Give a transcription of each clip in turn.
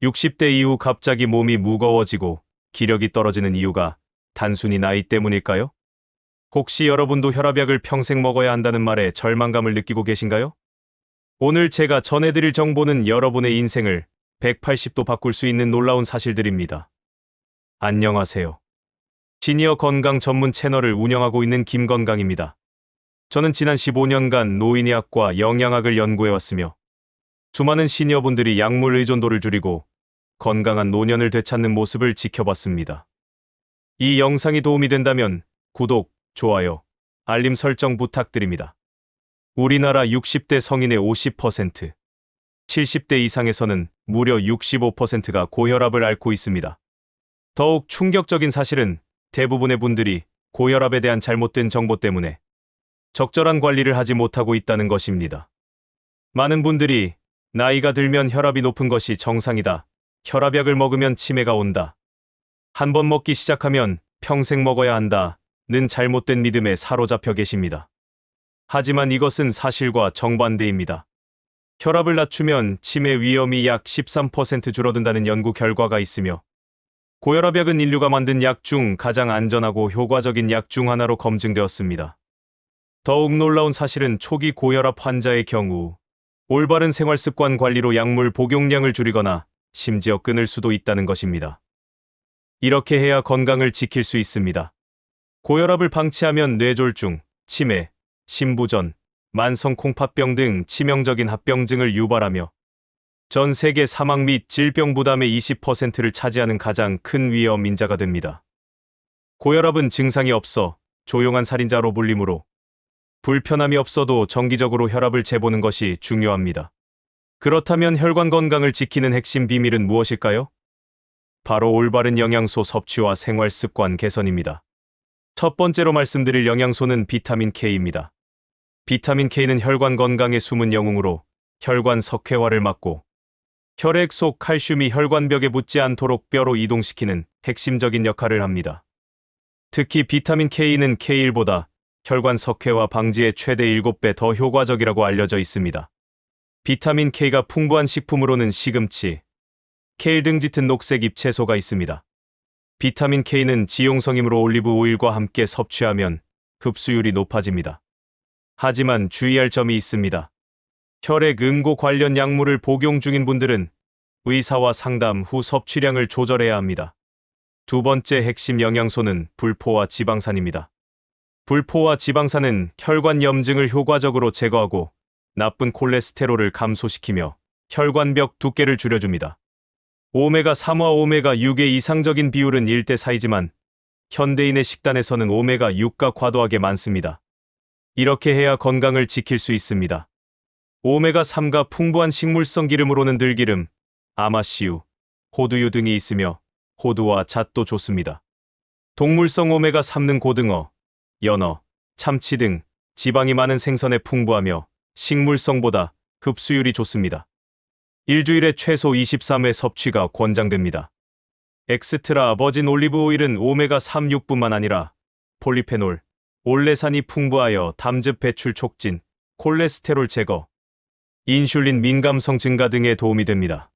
60대 이후 갑자기 몸이 무거워지고 기력이 떨어지는 이유가 단순히 나이 때문일까요? 혹시 여러분도 혈압약을 평생 먹어야 한다는 말에 절망감을 느끼고 계신가요? 오늘 제가 전해드릴 정보는 여러분의 인생을 180도 바꿀 수 있는 놀라운 사실들입니다. 안녕하세요. 시니어 건강 전문 채널을 운영하고 있는 김건강입니다. 저는 지난 15년간 노인의학과 영양학을 연구해왔으며 수많은 시니어분들이 약물 의존도를 줄이고 건강한 노년을 되찾는 모습을 지켜봤습니다. 이 영상이 도움이 된다면 구독, 좋아요, 알림 설정 부탁드립니다. 우리나라 60대 성인의 50%, 70대 이상에서는 무려 65%가 고혈압을 앓고 있습니다. 더욱 충격적인 사실은 대부분의 분들이 고혈압에 대한 잘못된 정보 때문에 적절한 관리를 하지 못하고 있다는 것입니다. 많은 분들이 나이가 들면 혈압이 높은 것이 정상이다. 혈압약을 먹으면 치매가 온다. 한 번 먹기 시작하면 평생 먹어야 한다. 는 잘못된 믿음에 사로잡혀 계십니다. 하지만 이것은 사실과 정반대입니다. 혈압을 낮추면 치매 위험이 약 13% 줄어든다는 연구 결과가 있으며 고혈압약은 인류가 만든 약 중 가장 안전하고 효과적인 약 중 하나로 검증되었습니다. 더욱 놀라운 사실은 초기 고혈압 환자의 경우 올바른 생활습관 관리로 약물 복용량을 줄이거나 심지어 끊을 수도 있다는 것입니다. 이렇게 해야 건강을 지킬 수 있습니다. 고혈압을 방치하면 뇌졸중, 치매, 심부전, 만성 콩팥병 등 치명적인 합병증을 유발하며 전 세계 사망 및 질병 부담의 20%를 차지하는 가장 큰 위험 인자가 됩니다. 고혈압은 증상이 없어 조용한 살인자로 불리므로 불편함이 없어도 정기적으로 혈압을 재보는 것이 중요합니다. 그렇다면 혈관 건강을 지키는 핵심 비밀은 무엇일까요? 바로 올바른 영양소 섭취와 생활 습관 개선입니다. 첫 번째로 말씀드릴 영양소는 비타민 K입니다. 비타민 K는 혈관 건강의 숨은 영웅으로 혈관 석회화를 막고 혈액 속 칼슘이 혈관벽에 붙지 않도록 뼈로 이동시키는 핵심적인 역할을 합니다. 특히 비타민 K는 K1보다 혈관 석회화 방지에 최대 7배 더 효과적이라고 알려져 있습니다. 비타민 K가 풍부한 식품으로는 시금치, 케일 등 짙은 녹색 잎채소가 있습니다. 비타민 K는 지용성이므로 올리브 오일과 함께 섭취하면 흡수율이 높아집니다. 하지만 주의할 점이 있습니다. 혈액 응고 관련 약물을 복용 중인 분들은 의사와 상담 후 섭취량을 조절해야 합니다. 두 번째 핵심 영양소는 불포화 지방산입니다. 불포화 지방산은 혈관 염증을 효과적으로 제거하고 나쁜 콜레스테롤을 감소시키며 혈관벽 두께를 줄여줍니다. 오메가3와 오메가6의 이상적인 비율은 1대 4이지만 현대인의 식단에서는 오메가6가 과도하게 많습니다. 이렇게 해야 건강을 지킬 수 있습니다. 오메가3가 풍부한 식물성 기름으로는 들기름, 아마씨유, 호두유 등이 있으며 호두와 잣도 좋습니다. 동물성 오메가3는 고등어, 연어, 참치 등 지방이 많은 생선에 풍부하며 식물성보다 흡수율이 좋습니다. 일주일에 최소 23회 섭취가 권장됩니다. 엑스트라 버진 올리브 오일은 오메가3 육뿐만 아니라 폴리페놀, 올레산이 풍부하여 담즙 배출 촉진, 콜레스테롤 제거, 인슐린 민감성 증가 등에 도움이 됩니다.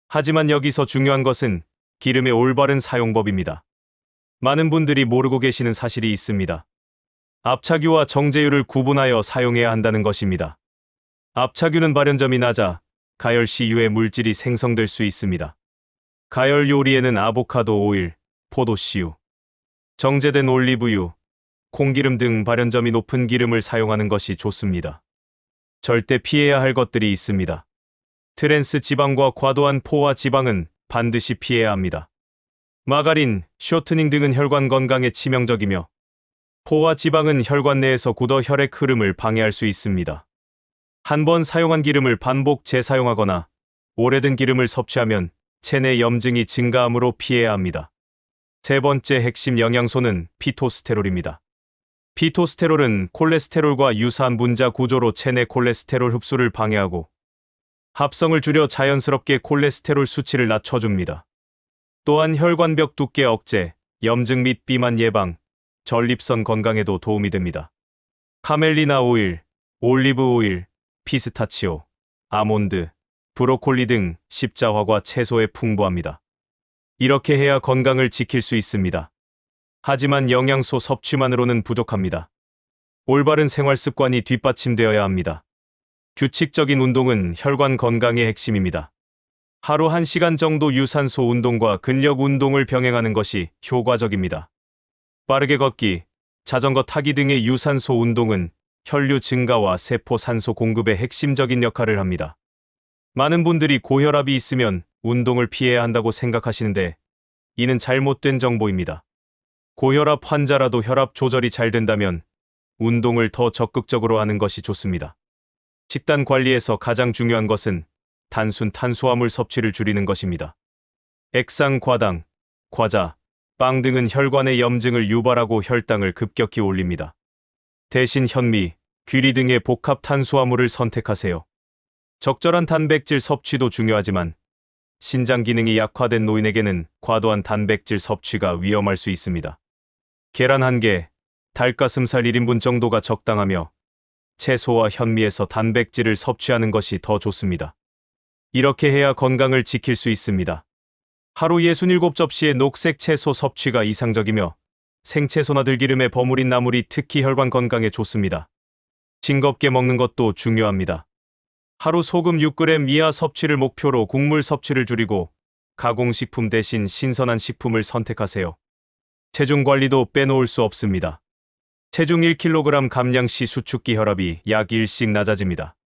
하지만 여기서 중요한 것은 기름의 올바른 사용법입니다. 많은 분들이 모르고 계시는 사실이 있습니다. 압착유와 정제유를 구분하여 사용해야 한다는 것입니다. 압착유는 발연점이 낮아 가열시유의 물질이 생성될 수 있습니다. 가열 요리에는 아보카도 오일, 포도씨유, 정제된 올리브유, 콩기름 등 발연점이 높은 기름을 사용하는 것이 좋습니다. 절대 피해야 할 것들이 있습니다. 트랜스 지방과 과도한 포화 지방은 반드시 피해야 합니다. 마가린, 쇼트닝 등은 혈관 건강에 치명적이며 포화 지방은 혈관 내에서 굳어 혈액 흐름을 방해할 수 있습니다. 한 번 사용한 기름을 반복 재사용하거나 오래된 기름을 섭취하면 체내 염증이 증가하므로 피해야 합니다. 세 번째 핵심 영양소는 피토스테롤입니다. 피토스테롤은 콜레스테롤과 유사한 분자 구조로 체내 콜레스테롤 흡수를 방해하고 합성을 줄여 자연스럽게 콜레스테롤 수치를 낮춰줍니다. 또한 혈관벽 두께 억제, 염증 및 비만 예방, 전립선 건강에도 도움이 됩니다. 카멜리나 오일, 올리브 오일, 피스타치오, 아몬드, 브로콜리 등 십자화과 채소에 풍부합니다. 이렇게 해야 건강을 지킬 수 있습니다. 하지만 영양소 섭취만으로는 부족합니다. 올바른 생활 습관이 뒷받침되어야 합니다. 규칙적인 운동은 혈관 건강의 핵심입니다. 하루 1시간 정도 유산소 운동과 근력 운동을 병행하는 것이 효과적입니다. 빠르게 걷기, 자전거 타기 등의 유산소 운동은 혈류 증가와 세포 산소 공급에 핵심적인 역할을 합니다. 많은 분들이 고혈압이 있으면 운동을 피해야 한다고 생각하시는데 이는 잘못된 정보입니다. 고혈압 환자라도 혈압 조절이 잘 된다면 운동을 더 적극적으로 하는 것이 좋습니다. 식단 관리에서 가장 중요한 것은 단순 탄수화물 섭취를 줄이는 것입니다. 액상 과당, 과자, 빵 등은 혈관의 염증을 유발하고 혈당을 급격히 올립니다. 대신 현미, 귀리 등의 복합 탄수화물을 선택하세요. 적절한 단백질 섭취도 중요하지만 신장 기능이 약화된 노인에게는 과도한 단백질 섭취가 위험할 수 있습니다. 계란 1개, 닭가슴살 1인분 정도가 적당하며 채소와 현미에서 단백질을 섭취하는 것이 더 좋습니다. 이렇게 해야 건강을 지킬 수 있습니다. 하루 67접시의 녹색 채소 섭취가 이상적이며 생채소나 들기름에 버무린 나물이 특히 혈관 건강에 좋습니다. 싱겁게 먹는 것도 중요합니다. 하루 소금 6g 이하 섭취를 목표로 국물 섭취를 줄이고 가공식품 대신 신선한 식품을 선택하세요. 체중 관리도 빼놓을 수 없습니다. 체중 1kg 감량 시 수축기 혈압이 약 1씩 낮아집니다.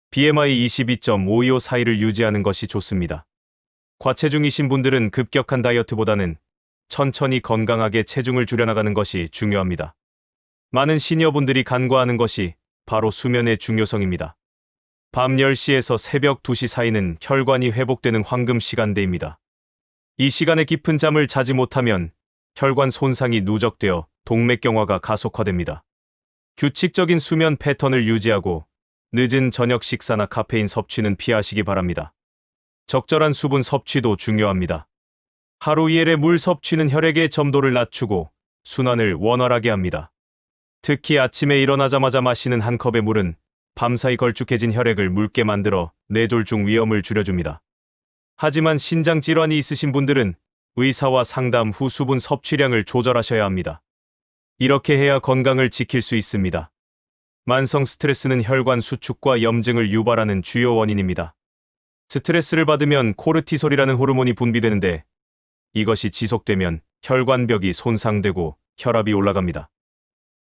BMI 22.525 사이를 유지하는 것이 좋습니다. 과체중이신 분들은 급격한 다이어트보다는 천천히 건강하게 체중을 줄여나가는 것이 중요합니다. 많은 시니어분들이 간과하는 것이 바로 수면의 중요성입니다. 밤 10시에서 새벽 2시 사이는 혈관이 회복되는 황금 시간대입니다. 이 시간에 깊은 잠을 자지 못하면 혈관 손상이 누적되어 동맥경화가 가속화됩니다. 규칙적인 수면 패턴을 유지하고 늦은 저녁 식사나 카페인 섭취는 피하시기 바랍니다. 적절한 수분 섭취도 중요합니다. 하루 2일의 물 섭취는 혈액의 점도를 낮추고 순환을 원활하게 합니다. 특히 아침에 일어나자마자 마시는 한 컵의 물은 밤사이 걸쭉해진 혈액을 묽게 만들어 뇌졸중 위험을 줄여줍니다. 하지만 신장 질환이 있으신 분들은 의사와 상담 후 수분 섭취량을 조절하셔야 합니다. 이렇게 해야 건강을 지킬 수 있습니다. 만성 스트레스는 혈관 수축과 염증을 유발하는 주요 원인입니다. 스트레스를 받으면 코르티솔이라는 호르몬이 분비되는데 이것이 지속되면 혈관벽이 손상되고 혈압이 올라갑니다.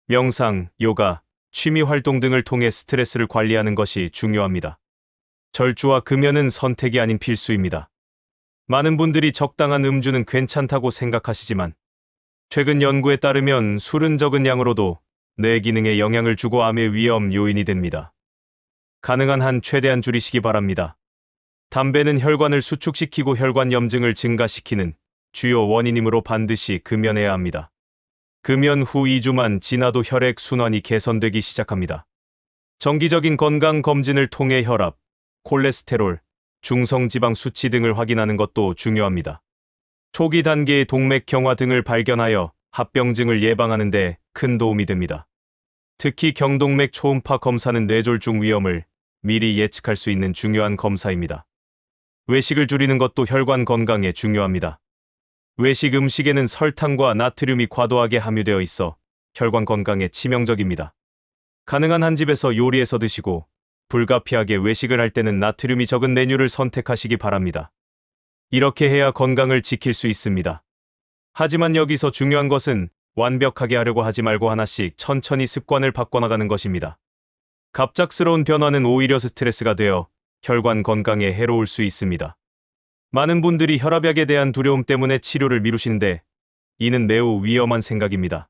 명상, 요가, 취미 활동 등을 통해 스트레스를 관리하는 것이 중요합니다. 절주와 금연은 선택이 아닌 필수입니다. 많은 분들이 적당한 음주는 괜찮다고 생각하시지만 최근 연구에 따르면 술은 적은 양으로도 뇌 기능에 영향을 주고 암의 위험 요인이 됩니다. 가능한 한 최대한 줄이시기 바랍니다. 담배는 혈관을 수축시키고 혈관 염증을 증가시키는 주요 원인이므로 반드시 금연해야 합니다. 금연 후 2주만 지나도 혈액 순환이 개선되기 시작합니다. 정기적인 건강 검진을 통해 혈압, 콜레스테롤, 중성지방 수치 등을 확인하는 것도 중요합니다. 초기 단계의 동맥경화 등을 발견하여 합병증을 예방하는 데 큰 도움이 됩니다. 특히 경동맥 초음파 검사는 뇌졸중 위험을 미리 예측할 수 있는 중요한 검사입니다. 외식을 줄이는 것도 혈관 건강에 중요합니다. 외식 음식에는 설탕과 나트륨이 과도하게 함유되어 있어 혈관 건강에 치명적입니다. 가능한 한 집에서 요리해서 드시고 불가피하게 외식을 할 때는 나트륨이 적은 메뉴를 선택하시기 바랍니다. 이렇게 해야 건강을 지킬 수 있습니다. 하지만 여기서 중요한 것은 완벽하게 하려고 하지 말고 하나씩 천천히 습관을 바꿔나가는 것입니다. 갑작스러운 변화는 오히려 스트레스가 되어 혈관 건강에 해로울 수 있습니다. 많은 분들이 혈압약에 대한 두려움 때문에 치료를 미루시는데 이는 매우 위험한 생각입니다.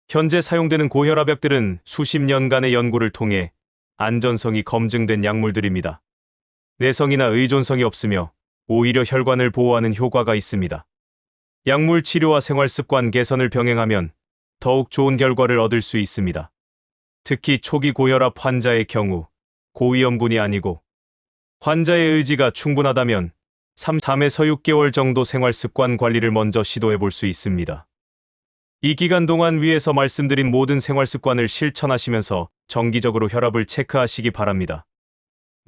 현재 사용되는 고혈압약들은 수십 년간의 연구를 통해 안전성이 검증된 약물들입니다. 내성이나 의존성이 없으며 오히려 혈관을 보호하는 효과가 있습니다. 약물 치료와 생활습관 개선을 병행하면 더욱 좋은 결과를 얻을 수 있습니다. 특히 초기 고혈압 환자의 경우 고위험군이 아니고 환자의 의지가 충분하다면 3에서 6개월 정도 생활습관 관리를 먼저 시도해 볼 수 있습니다. 이 기간 동안 위에서 말씀드린 모든 생활습관을 실천하시면서 정기적으로 혈압을 체크하시기 바랍니다.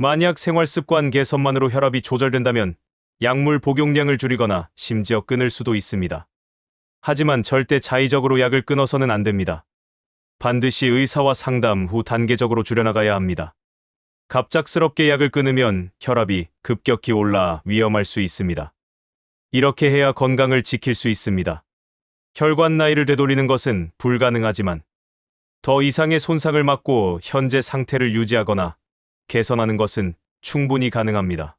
만약 생활습관 개선만으로 혈압이 조절된다면 약물 복용량을 줄이거나 심지어 끊을 수도 있습니다. 하지만 절대 자의적으로 약을 끊어서는 안 됩니다. 반드시 의사와 상담 후 단계적으로 줄여나가야 합니다. 갑작스럽게 약을 끊으면 혈압이 급격히 올라 위험할 수 있습니다. 이렇게 해야 건강을 지킬 수 있습니다. 혈관 나이를 되돌리는 것은 불가능하지만 더 이상의 손상을 막고 현재 상태를 유지하거나 개선하는 것은 충분히 가능합니다.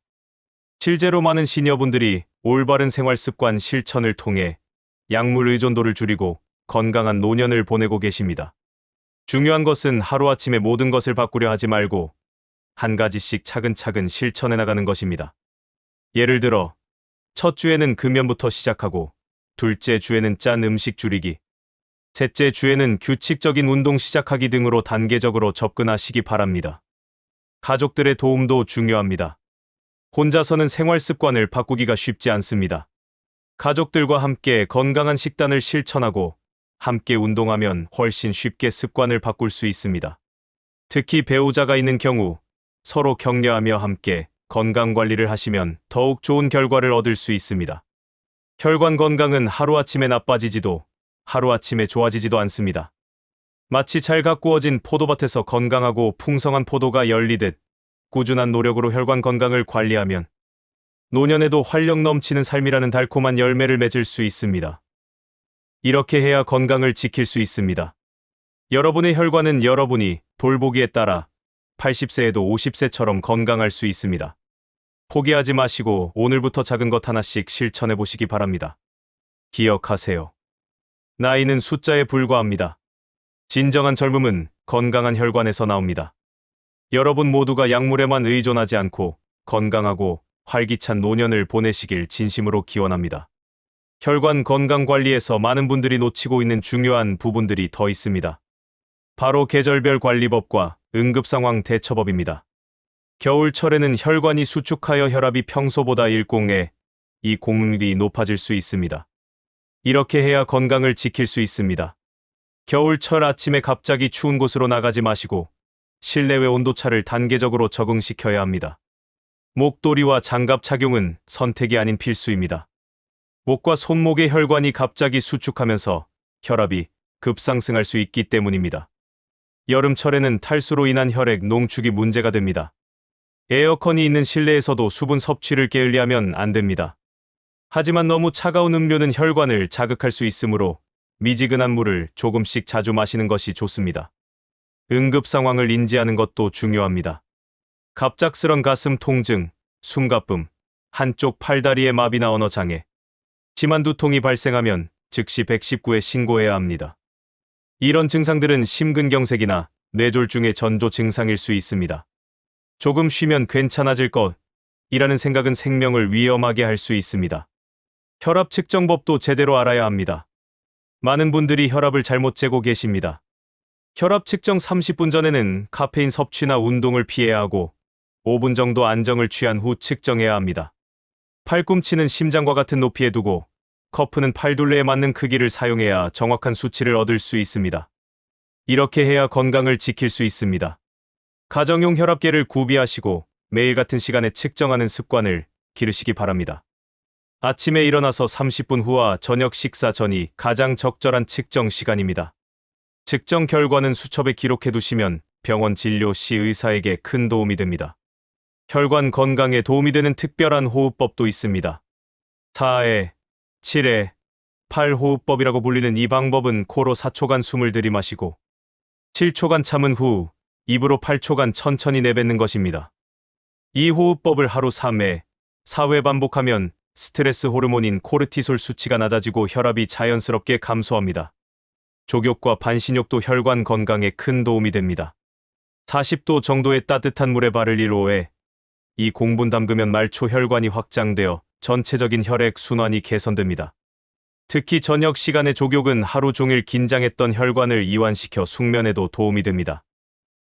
실제로 많은 시니어분들이 올바른 생활 습관 실천을 통해 약물 의존도를 줄이고 건강한 노년을 보내고 계십니다. 중요한 것은 하루아침에 모든 것을 바꾸려 하지 말고 한 가지씩 차근차근 실천해 나가는 것입니다. 예를 들어, 첫 주에는 금연부터 시작하고, 둘째 주에는 짠 음식 줄이기, 셋째 주에는 규칙적인 운동 시작하기 등으로 단계적으로 접근하시기 바랍니다. 가족들의 도움도 중요합니다. 혼자서는 생활 습관을 바꾸기가 쉽지 않습니다. 가족들과 함께 건강한 식단을 실천하고 함께 운동하면 훨씬 쉽게 습관을 바꿀 수 있습니다. 특히 배우자가 있는 경우 서로 격려하며 함께 건강 관리를 하시면 더욱 좋은 결과를 얻을 수 있습니다. 혈관 건강은 하루아침에 나빠지지도 하루아침에 좋아지지도 않습니다. 마치 잘 가꾸어진 포도밭에서 건강하고 풍성한 포도가 열리듯 꾸준한 노력으로 혈관 건강을 관리하면 노년에도 활력 넘치는 삶이라는 달콤한 열매를 맺을 수 있습니다. 이렇게 해야 건강을 지킬 수 있습니다. 여러분의 혈관은 여러분이 돌보기에 따라 80세에도 50세처럼 건강할 수 있습니다. 포기하지 마시고 오늘부터 작은 것 하나씩 실천해 보시기 바랍니다. 기억하세요. 나이는 숫자에 불과합니다. 진정한 젊음은 건강한 혈관에서 나옵니다. 여러분 모두가 약물에만 의존하지 않고 건강하고 활기찬 노년을 보내시길 진심으로 기원합니다. 혈관 건강 관리에서 많은 분들이 놓치고 있는 중요한 부분들이 더 있습니다. 바로 계절별 관리법과 응급상황 대처법입니다. 겨울철에는 혈관이 수축하여 혈압이 평소보다 1공에 2공이 높아질 수 있습니다. 이렇게 해야 건강을 지킬 수 있습니다. 겨울철 아침에 갑자기 추운 곳으로 나가지 마시고 실내외 온도차를 단계적으로 적응시켜야 합니다. 목도리와 장갑 착용은 선택이 아닌 필수입니다. 목과 손목의 혈관이 갑자기 수축하면서 혈압이 급상승할 수 있기 때문입니다. 여름철에는 탈수로 인한 혈액 농축이 문제가 됩니다. 에어컨이 있는 실내에서도 수분 섭취를 게을리하면 안 됩니다. 하지만 너무 차가운 음료는 혈관을 자극할 수 있으므로 미지근한 물을 조금씩 자주 마시는 것이 좋습니다. 응급 상황을 인지하는 것도 중요합니다. 갑작스런 가슴 통증, 숨가쁨, 한쪽 팔다리의 마비나 언어 장애, 심한 두통이 발생하면 즉시 119에 신고해야 합니다. 이런 증상들은 심근경색이나 뇌졸중의 전조 증상일 수 있습니다. 조금 쉬면 괜찮아질 것이라는 생각은 생명을 위험하게 할 수 있습니다. 혈압 측정법도 제대로 알아야 합니다. 많은 분들이 혈압을 잘못 재고 계십니다. 혈압 측정 30분 전에는 카페인 섭취나 운동을 피해야 하고 5분 정도 안정을 취한 후 측정해야 합니다. 팔꿈치는 심장과 같은 높이에 두고 커프는 팔둘레에 맞는 크기를 사용해야 정확한 수치를 얻을 수 있습니다. 이렇게 해야 건강을 지킬 수 있습니다. 가정용 혈압계를 구비하시고 매일 같은 시간에 측정하는 습관을 기르시기 바랍니다. 아침에 일어나서 30분 후와 저녁 식사 전이 가장 적절한 측정 시간입니다. 측정 결과는 수첩에 기록해 두시면 병원 진료 시 의사에게 큰 도움이 됩니다. 혈관 건강에 도움이 되는 특별한 호흡법도 있습니다. 4회, 7회, 8호흡법이라고 불리는 이 방법은 코로 4초간 숨을 들이마시고 7초간 참은 후 입으로 8초간 천천히 내뱉는 것입니다. 이 호흡법을 하루 3회, 4회 반복하면 스트레스 호르몬인 코르티솔 수치가 낮아지고 혈압이 자연스럽게 감소합니다. 족욕과 반신욕도 혈관 건강에 큰 도움이 됩니다. 40도 정도의 따뜻한 물에 발을 1호에 이 공분 담그면 말초 혈관이 확장되어 전체적인 혈액 순환이 개선됩니다. 특히 저녁 시간의 족욕은 하루 종일 긴장했던 혈관을 이완시켜 숙면에도 도움이 됩니다.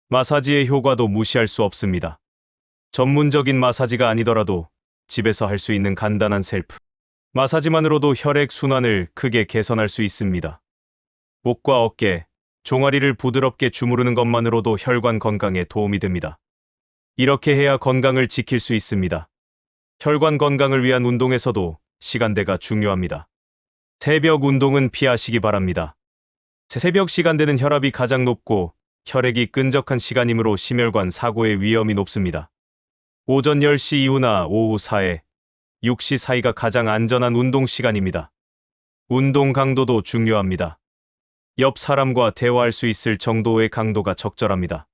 마사지의 효과도 무시할 수 없습니다. 전문적인 마사지가 아니더라도 집에서 할 수 있는 간단한 셀프 마사지만으로도 혈액 순환을 크게 개선할 수 있습니다. 목과 어깨, 종아리를 부드럽게 주무르는 것만으로도 혈관 건강에 도움이 됩니다. 이렇게 해야 건강을 지킬 수 있습니다. 혈관 건강을 위한 운동에서도 시간대가 중요합니다. 새벽 운동은 피하시기 바랍니다. 새벽 시간대는 혈압이 가장 높고 혈액이 끈적한 시간이므로 심혈관 사고의 위험이 높습니다. 오전 10시 이후나 오후 4에 6시 사이가 가장 안전한 운동 시간입니다. 운동 강도도 중요합니다. 옆 사람과 대화할 수 있을 정도의 강도가 적절합니다.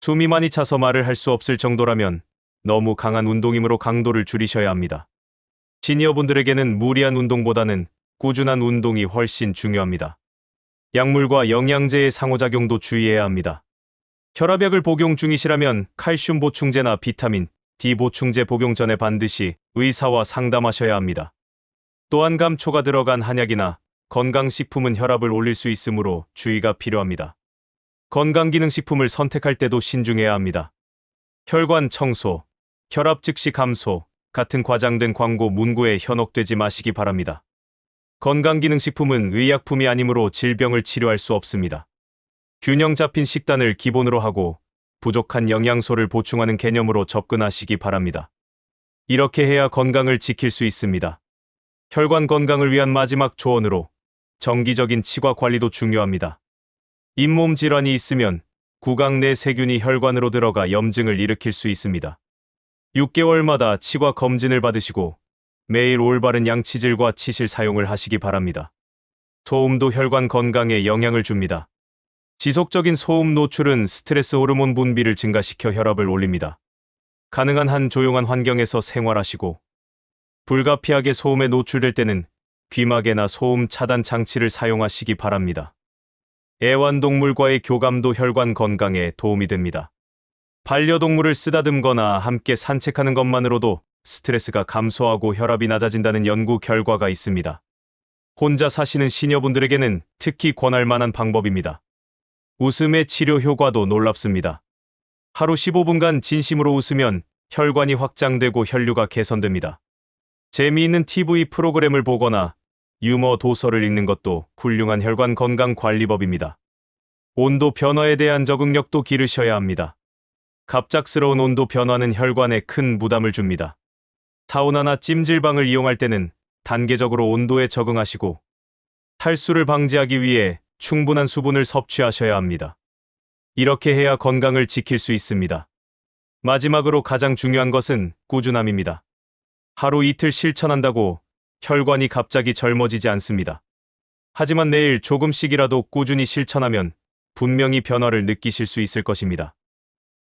숨이 많이 차서 말을 할 수 없을 정도라면 너무 강한 운동이므로 강도를 줄이셔야 합니다. 시니어분들에게는 무리한 운동보다는 꾸준한 운동이 훨씬 중요합니다. 약물과 영양제의 상호작용도 주의해야 합니다. 혈압약을 복용 중이시라면 칼슘 보충제나 비타민 D 보충제 복용 전에 반드시 의사와 상담하셔야 합니다. 또한 감초가 들어간 한약이나 건강식품은 혈압을 올릴 수 있으므로 주의가 필요합니다. 건강기능식품을 선택할 때도 신중해야 합니다. 혈관 청소, 혈압 즉시 감소 같은 과장된 광고 문구에 현혹되지 마시기 바랍니다. 건강기능식품은 의약품이 아니므로 질병을 치료할 수 없습니다. 균형 잡힌 식단을 기본으로 하고 부족한 영양소를 보충하는 개념으로 접근하시기 바랍니다. 이렇게 해야 건강을 지킬 수 있습니다. 혈관 건강을 위한 마지막 조언으로 정기적인 치과 관리도 중요합니다. 잇몸 질환이 있으면 구강 내 세균이 혈관으로 들어가 염증을 일으킬 수 있습니다. 6개월마다 치과 검진을 받으시고 매일 올바른 양치질과 치실 사용을 하시기 바랍니다. 소음도 혈관 건강에 영향을 줍니다. 지속적인 소음 노출은 스트레스 호르몬 분비를 증가시켜 혈압을 올립니다. 가능한 한 조용한 환경에서 생활하시고 불가피하게 소음에 노출될 때는 귀마개나 소음 차단 장치를 사용하시기 바랍니다. 애완동물과의 교감도 혈관 건강에 도움이 됩니다. 반려동물을 쓰다듬거나 함께 산책하는 것만으로도 스트레스가 감소하고 혈압이 낮아진다는 연구 결과가 있습니다. 혼자 사시는 시니어분들에게는 특히 권할 만한 방법입니다. 웃음의 치료 효과도 놀랍습니다. 하루 15분간 진심으로 웃으면 혈관이 확장되고 혈류가 개선됩니다. 재미있는 TV 프로그램을 보거나 유머 도서를 읽는 것도 훌륭한 혈관 건강 관리법입니다. 온도 변화에 대한 적응력도 기르셔야 합니다. 갑작스러운 온도 변화는 혈관에 큰 부담을 줍니다. 사우나나 찜질방을 이용할 때는 단계적으로 온도에 적응하시고 탈수를 방지하기 위해 충분한 수분을 섭취하셔야 합니다. 이렇게 해야 건강을 지킬 수 있습니다. 마지막으로 가장 중요한 것은 꾸준함입니다. 하루 이틀 실천한다고 혈관이 갑자기 젊어지지 않습니다. 하지만 내일 조금씩이라도 꾸준히 실천하면 분명히 변화를 느끼실 수 있을 것입니다.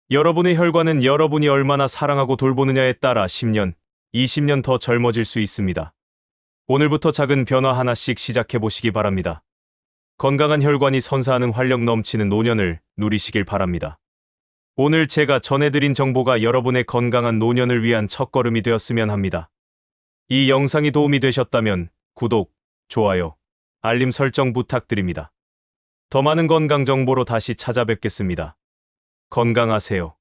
여러분의 혈관은 여러분이 얼마나 사랑하고 돌보느냐에 따라 10년, 20년 더 젊어질 수 있습니다. 오늘부터 작은 변화 하나씩 시작해 보시기 바랍니다. 건강한 혈관이 선사하는 활력 넘치는 노년을 누리시길 바랍니다. 오늘 제가 전해드린 정보가 여러분의 건강한 노년을 위한 첫걸음이 되었으면 합니다. 이 영상이 도움이 되셨다면 구독, 좋아요, 알림 설정 부탁드립니다. 더 많은 건강 정보로 다시 찾아뵙겠습니다. 건강하세요.